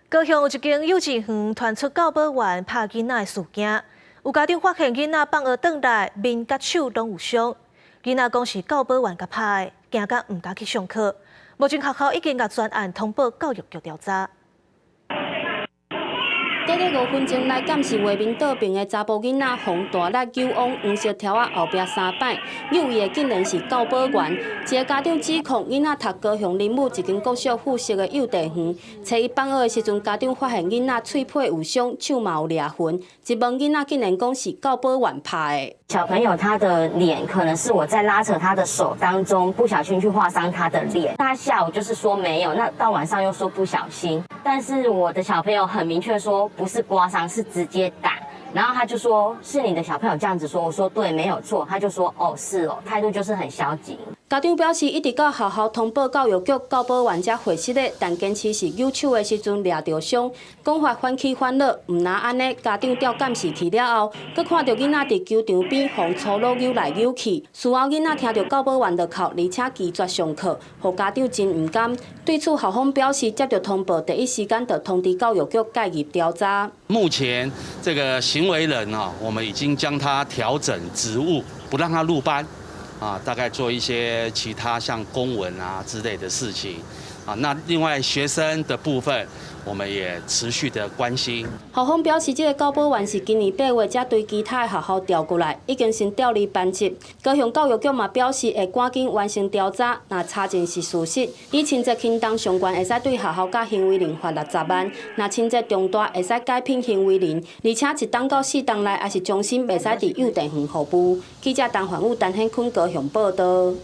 高雄有一间幼稚园传出教保员拍囡仔的事件，有家长发现囡仔放学转来，面甲手拢有伤。囡仔讲是教保员甲拍的，惊甲唔敢去上课。目前学校已经甲专案通报教育局调查。 短短5分钟来监视画面倒边的查甫囡仔，红大力揪往黄色条仔后壁3摆，有意的竟然是教保员。一个家长指控囡仔读高雄林武一间国小附设的幼稚园，找伊放学的时阵，家长发现囡仔喙皮有伤，手嘛有裂痕。一问囡仔竟然讲是教保员拍的。 小朋友他的脸可能是我在拉扯他的手当中不小心去划伤他的脸，他下午就是说没有，那到晚上又说不小心，但是我的小朋友很明确说不是刮伤，是直接打。 然后他就说：“是你的小朋友这样子说。”我说：“对，没有错。”他就说：“哦，是哦。”态度就是很消极。家长表示，一直到学校通报教育局，教保员才会室的，但坚持是扭手的时阵掠着伤，讲法反起反落。唔那安尼，家长调监视去了后，佮看到囡仔伫球场边互粗鲁扭来扭去。事后囡仔听到教保员就哭，而且拒绝上课，互家长真唔甘。对此，校方表示，接到通报，第一时间就通知教育局介入调查。目前这个行为人啊，我们已经将他调整职务，不让他入班，大概做一些其他像公文啊之类的事情，那另外学生的部分，我们也持续的关心。校方表示，这个教保员是今年8月才对其他的学校调过来，已经先调离班级。高雄教育局嘛表示会赶紧完成调查，若查证是事实，以轻则轻重相关会使对学校甲行为人罚60万，若轻则重大会使改聘行为人，而且1档到4档内还是终身袂使伫幼稚园服务。记者陈焕武、陈显坤高雄报道。